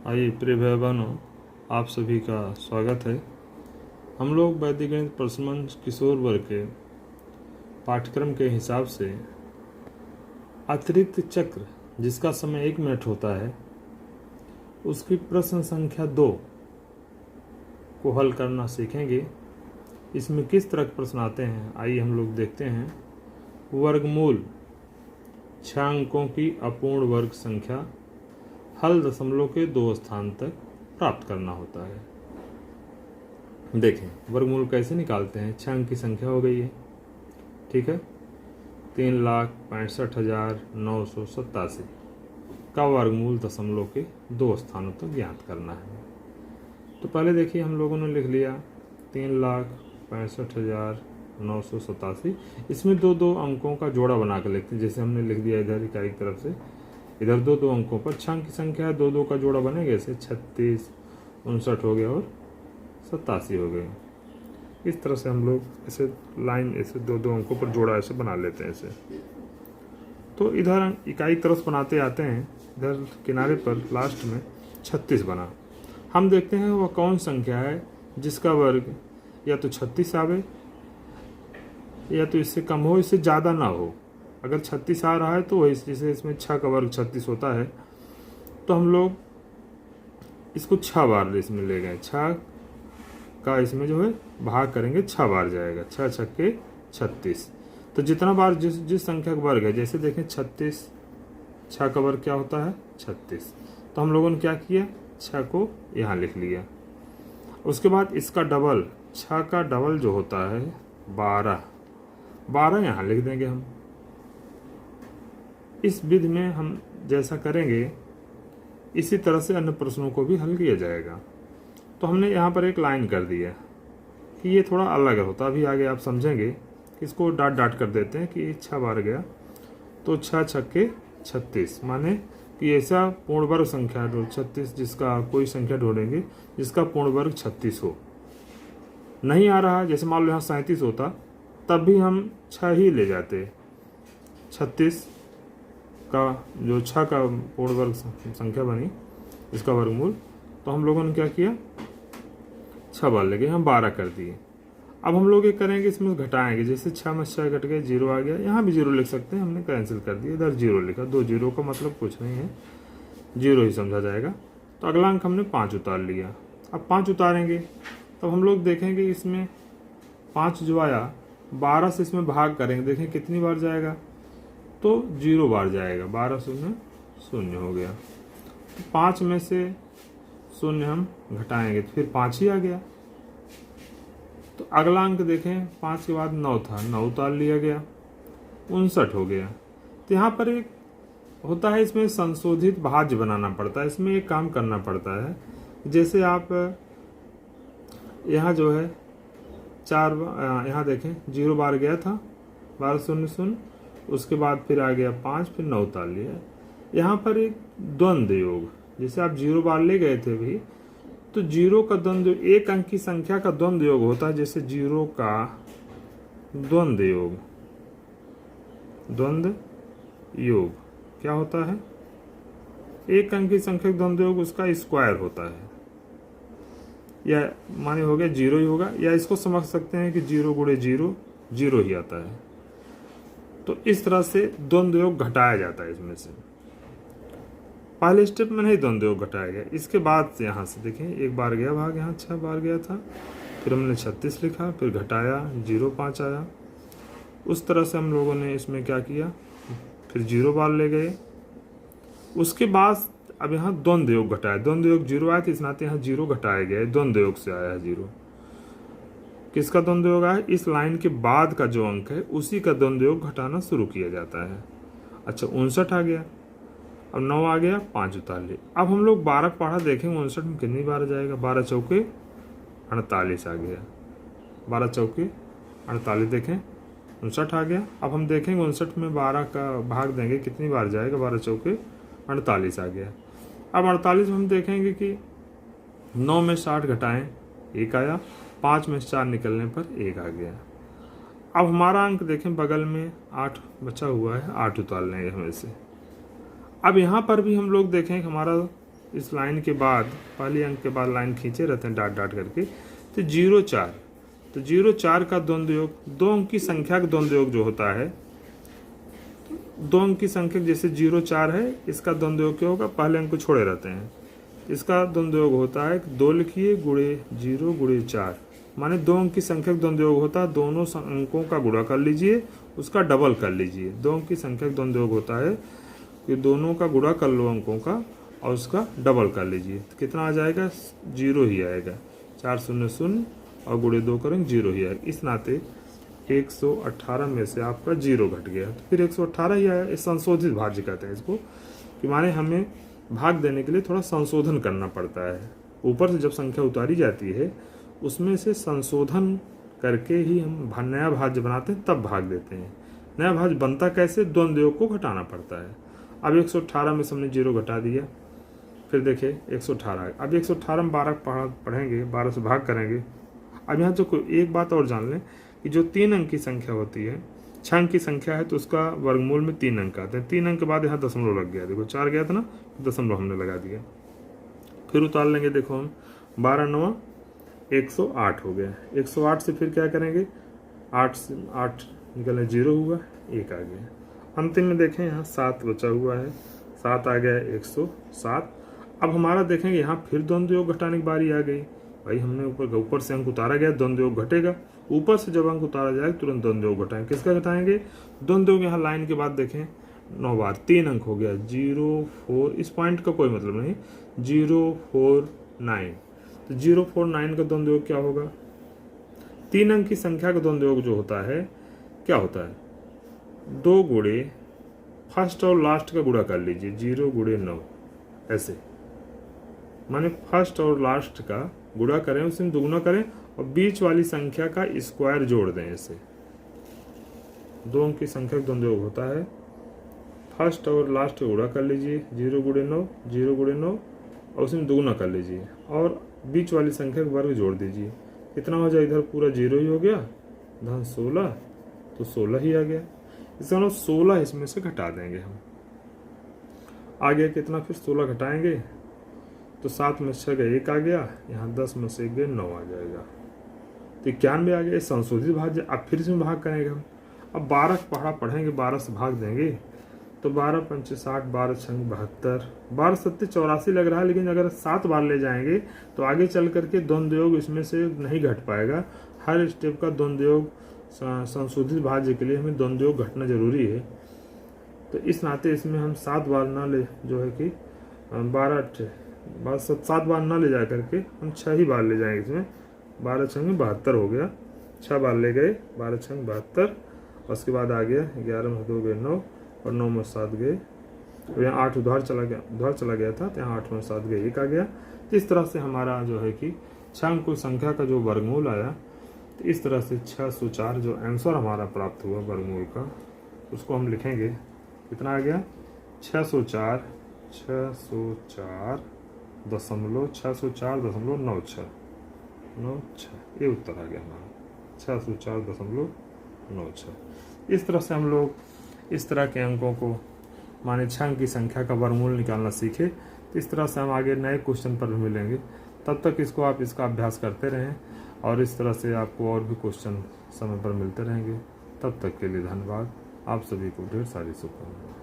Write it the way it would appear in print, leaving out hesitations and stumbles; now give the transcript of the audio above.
आइए प्रिय भाई बहनों, आप सभी का स्वागत है। हम लोग वैदिक गणित प्रश्न मंच किशोर वर्ग के पाठ्यक्रम के हिसाब से अतिरिक्त चक्र जिसका समय 1 मिनट होता है उसकी प्रश्न संख्या 2 को हल करना सीखेंगे। इसमें किस तरह के प्रश्न आते हैं आइए हम लोग देखते हैं। वर्गमूल 6 अंकों की अपूर्ण वर्ग संख्या हल दशमलव के 2 स्थान तक प्राप्त करना होता है। देखें वर्गमूल कैसे निकालते हैं। 6 अंक की संख्या हो गई है, ठीक है। 3,65,987 का वर्गमूल दशमलव के 2 स्थानों तक ज्ञात करना है। तो पहले देखिए हम लोगों ने लिख लिया 3,65,987। इसमें दो अंकों का जोड़ा बना कर लिखते हैं। जैसे हमने लिख दिया इधर इकाई की तरफ से, इधर दो अंकों पर 6 अंक की संख्या है, दो का जोड़ा बनेगा। ऐसे 36, 59 हो गया और 87 हो गए। इस तरह से हम लोग ऐसे लाइन ऐसे दो अंकों पर जोड़ा ऐसे बना लेते हैं ऐसे। तो इधर इकाई की तरफ बनाते आते हैं, इधर किनारे पर लास्ट में 36 बना। हम देखते हैं वह कौन संख्या है जिसका वर्ग या तो 36 आवे या तो इससे कम हो, इससे ज़्यादा ना हो। अगर 36 आ रहा है तो वही, जैसे इसमें 6 का वर्ग 36 होता है तो हम लोग इसको 6 बार इसमें ले गए। 6 का इसमें जो है भाग करेंगे, 6 बार जाएगा। 6 छक्के 36। तो जितना बार जिस संख्या का वर्ग है, जैसे देखें 36, 6 का वर्ग क्या होता है 36। तो हम लोगों ने क्या किया, 6 को यहाँ लिख लिया। उसके बाद इसका डबल, 6 का डबल जो होता है 12 यहाँ लिख देंगे हम। इस विधि में हम जैसा करेंगे इसी तरह से अन्य प्रश्नों को भी हल किया जाएगा। तो हमने यहाँ पर एक लाइन कर दिया कि ये थोड़ा अलग होता, अभी आगे आप समझेंगे। इसको डाट कर देते हैं कि 6 बार गया तो 6 छक्के 36, माने कि ऐसा पूर्ण वर्ग संख्या 36 जिसका कोई संख्या ढूंढेंगे जिसका पूर्ण वर्ग 36 हो। नहीं आ रहा, जैसे मान लो यहाँ 37 होता तब भी हम 6 ही ले जाते। 36 का जो 6 का पूर्ण वर्ग संख्या बनी इसका वर्गमूल, तो हम लोगों ने क्या किया 6 बार लगे, हम 12 कर दिए। अब हम लोग ये करेंगे, इसमें घटाएंगे। जैसे 6 में 6 घट गए, 0 आ गया। यहाँ भी 0 लिख सकते हैं, हमने कैंसिल कर दिया, इधर 0 लिखा। 2 0 का मतलब कुछ नहीं है, 0 ही समझा जाएगा। तो अगला अंक हमने 5 उतार लिया। अब 5 उतारेंगे तब हम लोग देखेंगे इसमें 5 जो आया 12 से इसमें भाग करेंगे, देखें कितनी बार जाएगा तो 0 बार जाएगा। 12 शून्य 0 हो गया। 5 में से 0 हम घटाएंगे तो फिर 5 ही आ गया। तो अगला अंक देखें 5 के बाद 9 था, 9 उतार लिया गया, 59 हो गया। तो यहाँ पर एक होता है, इसमें संशोधित भाज्य बनाना पड़ता है। इसमें एक काम करना पड़ता है, जैसे आप यहाँ जो है 4 यहाँ देखें 0 बार गया था, 12 0 0, उसके बाद फिर आ गया 5, फिर 9 उतार लिया। यहाँ पर एक द्वंद्व योग, जैसे आप 0 बार ले गए थे भी, तो 0 का द्वंद्व, एक अंक की संख्या का द्वंद्व योग होता है। जैसे 0 का द्वंद्व योग, द्वंद्व योग क्या होता है, एक अंक की संख्या का द्वंद्व योग उसका स्क्वायर होता है। या माने हो गया 0 ही होगा, या इसको समझ सकते हैं कि 0 गुणे 0 0 ही आता है। तो इस तरह से द्वंद्व योग घटाया जाता है। इसमें से पहले स्टेप में नहीं द्वंद्व योग घटाया गया, इसके बाद से यहाँ से देखें 1 बार गया भाग, यहाँ 6 बार गया था, फिर हमने 36 लिखा, फिर घटाया 0 5 आया। उस तरह से हम लोगों ने इसमें क्या किया, फिर 0 बार ले गए। उसके बाद अब यहाँ द्वंद्व योग घटाया, द्वंद्व योग 0 आया तो इस नाते यहाँ 0 घटाया गया है, द्वंद्व योग से आया है 0। किसका द्वंद्व योग है, इस लाइन के बाद का जो अंक है उसी का द्वंद्व योग घटाना शुरू किया जाता है। अच्छा 59 आ गया, अब 9 आ गया, 5 उतार लिए। अब हम लोग 12 पढ़ा देखेंगे 59 में कितनी बार जाएगा। 12 चौके 48 आ गया, 12 चौके 48 देखें 59 आ गया। अब हम देखेंगे 59 में 12 का भाग देंगे कितनी बार जाएगा, 12 चौके 48 आ गया। अब 48 में हम देखेंगे कि 9 में 60 घटाएं 1 आया, 5 में 4 निकलने पर 1 आ गया। अब हमारा अंक देखें बगल में 8 बचा हुआ है, 8 उतार लेंगे हम इसे। अब यहाँ पर भी हम लोग देखें कि हमारा इस लाइन के बाद, पहले अंक के बाद लाइन खींचे रहते हैं डाट डाट करके, तो 0 4, तो 0 4 का द्वंद्व योग, 2 अंक की संख्या का द्वंद्व योग जो होता है, 2 अंक की संख्या जैसे 0 4 है, इसका द्वंद्व योग क्या होगा, पहले अंक को छोड़े रहते हैं, इसका द्वंद्व योग होता है 2 लिखिए गुणे 0 गुणे 4, माने 2 अंक की संख्या का द्वंद्व योग होता है, दोनों अंकों का गुणा कर लीजिए, उसका डबल कर लीजिए। 2 अंक की संख्या का द्वंद्व योग होता है कि दोनों का गुणा कर लो अंकों का और उसका डबल कर लीजिए, तो कितना आ जाएगा, 0 ही आएगा। 4 0 0 और गुणे 2 करेंगे 0 ही आएगा। इस नाते 118 में से आपका 0 घट गया, तो फिर 118 ही आया। इस संशोधित भाज्य कहते हैं इसको, कि माने हमें भाग देने के लिए थोड़ा संशोधन करना पड़ता है। ऊपर से जब संख्या उतारी जाती है उसमें से संशोधन करके ही हम नया भाज्य बनाते हैं, तब भाग देते हैं। नया भाज्य बनता कैसे, द्वंद्व योग को घटाना पड़ता है। अब 118 में से हमने 0 घटा दिया, फिर देखिए 118, अब 118 में 12 पढ़ेंगे, 12 से भाग करेंगे। अब यहाँ जो एक बात और जान लें कि जो 3 अंक की संख्या होती है, 6 अंक की संख्या है तो उसका वर्गमूल में 3 अंक आते हैं। 3 अंक के बाद यहाँ दशमलव लग गया, देखो 4 गया था ना, दशमलव हमने लगा दिया। फिर उतार लेंगे, देखो हम 12 9 108 हो गया। 108 से फिर क्या करेंगे, 8 से 8 निकले 0 हुआ, 1 आ गया। अंतिम में देखें यहाँ 7 बचा हुआ है, 7 आ गया 107। अब हमारा देखेंगे यहाँ फिर द्वंद्व योग घटाने की बारी आ गई। भाई हमने ऊपर से अंक उतारा गया, द्वंद्व योग घटेगा। ऊपर से जब अंक उतारा जाएगा तुरंत द्वंद्व योग घटाएंगे। किसका घटाएंगे, द्वंद्व योग। यहाँ लाइन के बाद देखें 9 बार, 3 अंक हो गया, 0 4, इस पॉइंट का कोई मतलब नहीं, 0 4 9, तो 0 4 9 का द्वंद्व योग क्या होगा, 3 अंक की संख्या का द्वंद्व योग जो होता है क्या होता है, 2 गुणे फर्स्ट और लास्ट का गुणा कर लीजिए, 0 गुणे 9, ऐसे माने फर्स्ट और लास्ट का गुणा करें, उसमें दुगुना करें और बीच वाली संख्या का स्क्वायर जोड़ दें। ऐसे 2 अंक की संख्या का द्वंद्व योग होता है, फर्स्ट और लास्ट का गुणा कर लीजिए, 0 गुणे 9, 0 गुणे 9 और उसमें दुगुना कर लीजिए और बीच वाली संख्या का वर्ग जोड़ दीजिए। कितना हो जाए, इधर पूरा 0 ही हो गया, धन 16, तो 16 ही आ गया। इसका मतलब 16 इसमें से घटा देंगे हम। आ गया कितना, फिर 16 घटाएंगे तो 7 में 6 गए 1 आ गया, यहाँ 10 में से 1 गए 9 आ जाएगा, तो 91 आ गया। संशोधित भाज्य। अब फिर इसमें भाग करेंगे हम। अब 12 पढ़ा पढ़ेंगे, 12 से भाग देंगे तो 12 पंच 60, 12 छंग 72, 12 सत्ते 84 लग रहा है, लेकिन अगर 7 बार ले जाएंगे तो आगे चल करके द्वंद्व योग इसमें से नहीं घट पाएगा। हर स्टेप का द्वंद्व योग संशोधित भाज्य के लिए हमें द्वंद्व योग घटना जरूरी है। तो इस नाते इसमें हम 7 बार ना ले, जो है कि 7 बार ना ले जा करके हम 6 ही बार ले जाएंगे इसमें। 12 छंग 72 हो गया, 6 बार ले गए, 12 छंग 72, उसके बाद आ गया 11 में 2 गए 9 और 9 में 7 गए, तो यहाँ 8 उधार चला गया था, तो यहाँ 8 में 7 गए 1 आ गया। तो इस तरह से हमारा जो है कि 6 अंक संख्या का जो वर्गमूल आया, तो इस तरह से 604 जो आंसर हमारा प्राप्त हुआ वर्गमूल का, उसको हम लिखेंगे। कितना आ गया, 604 604.96, ये उत्तर आ गया हमारा, 604.96। इस तरह से हम लोग इस तरह के अंकों को, माने 6 अंक की संख्या का वर्गमूल निकालना सीखे। तो इस तरह से हम आगे नए क्वेश्चन पर भी मिलेंगे। तब तक इसका अभ्यास करते रहें और इस तरह से आपको और भी क्वेश्चन समय पर मिलते रहेंगे। तब तक के लिए धन्यवाद। आप सभी को ढेर सारी शुभकामनाएं।